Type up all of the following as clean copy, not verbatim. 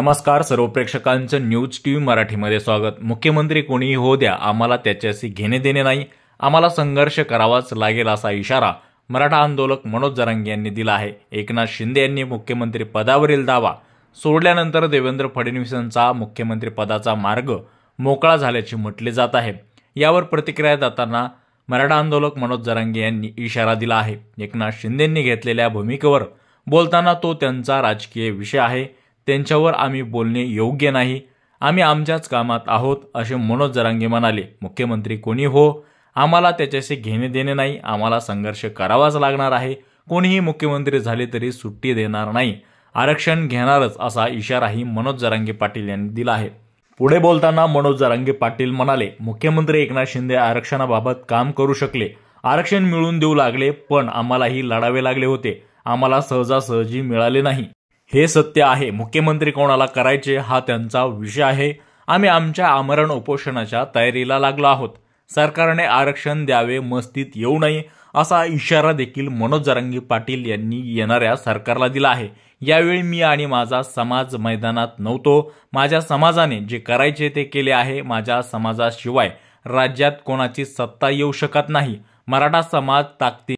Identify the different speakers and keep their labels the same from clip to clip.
Speaker 1: नमस्कार सर्व प्रेक्षकांचं news TV मराठीमध्ये स्वागत। मुख्यमंत्री कोणीही हो द्या, आम्हाला त्याच्याशी घेणे देणे नाही, आम्हाला संघर्ष करावाच लागेल असा इशारा मराठा आंदोलक मनोज जरांगे यांनी दिला आहे। एकनाथ शिंदे यांनी मुख्यमंत्री पदावरील दावा सोडल्यानंतर देवेंद्र फडणवीसांचा मुख्यमंत्री पदाचा मार्ग मोकळा झाल्याचे म्हटले जात आहे। यावर प्रतिक्रिया देताना मराठा आंदोलक मनोज जरांगे यांनी इशारा दिला आहे। एकनाथ शिंदेंनी घेतलेल्या भूमिकेवर बोलताना तो त्यांचा राजकीय विषय आहे, त्यांच्यावर आम्ही बोलणे योग्य नाही, आम्ही आमच्याच कामात आहोत असे मनोज जरांगे म्हणाले। मुख्यमंत्री कोणी हो, आम्हाला त्याच्याशी घेणे देणे नाही, आम्हाला संघर्ष करावाच लागणार आहे, कोणीही मुख्यमंत्री झाले तरी सुट्टी देणार नाही, आरक्षण घेणारच असा इशाराही मनोज जरांगे पाटील यांनी दिला आहे। पुढे बोलताना मनोज जरांगे पाटील म्हणाले, मुख्यमंत्री एकनाथ शिंदे आरक्षणाबाबत काम करू शकले, आरक्षण मिळवून देऊ लागले, पण आम्हालाही लढावे लागले होते, आम्हाला सहजासहजी मिळाले नाही, हे सत्य आहे। मुख्यमंत्री कोणाला करायचे हा त्यांचा विषय आहे, आम्ही आमच्या आमरण उपोषणाच्या तयारीला लागलो आहोत, सरकारने आरक्षण द्यावे, मस्तीत येऊ नये असा इशारा देखील मनोज जरांगे पाटील यांनी येणाऱ्या सरकारला दिला आहे। यावेळी मी आणि माझा समाज मैदानात नव्हतो, माझ्या समाजाने जे करायचे ते केले आहे, माझ्या समाजाशिवाय राज्यात कोणाची सत्ता येऊ शकत नाही, मराठा समाज ताकदी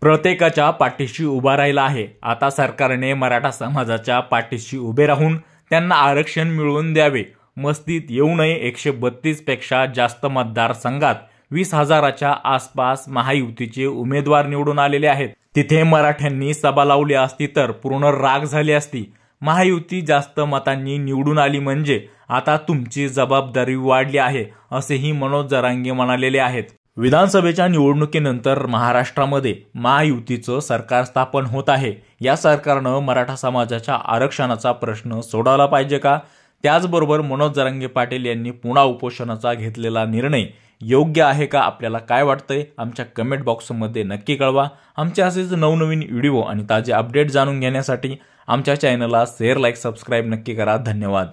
Speaker 1: प्रत्येकाच्या पाठीशी उभा राहिला आहे, आता सरकारने मराठा समाजाच्या पाठीशी उभे राहून त्यांना आरक्षण मिळवून द्यावे, मस्तीत येऊ नये। 132 पेक्षा जास्त मतदारसंघात 20,000च्या आसपास महायुतीचे उमेदवार निवडून आलेले आहेत, तिथे मराठ्यांनी सभा लावली असती तर पूर्ण राग झाली असती, महायुती जास्त मतांनी निवडून आली म्हणजे आता तुमची जबाबदारी वाढली आहे असेही मनोज जरांगे म्हणालेले आहेत। विधानसभेच्या निवडणुकीनंतर महाराष्ट्रामध्ये महायुतीचं सरकार स्थापन होत आहे, या सरकारनं मराठा समाजाच्या आरक्षणाचा प्रश्न सोडवला पाहिजे का? त्याचबरोबर मनोज जरांगे पाटील यांनी पुन्हा उपोषणाचा घेतलेला निर्णय योग्य आहे का? आपल्याला काय वाटतंय आमच्या कमेंट बॉक्समध्ये नक्की कळवा। आमचे असेच नवनवीन व्हिडिओ आणि ताजे अपडेट जाणून घेण्यासाठी आमच्या चॅनलला शेअर, लाईक, सबस्क्राईब नक्की करा। धन्यवाद।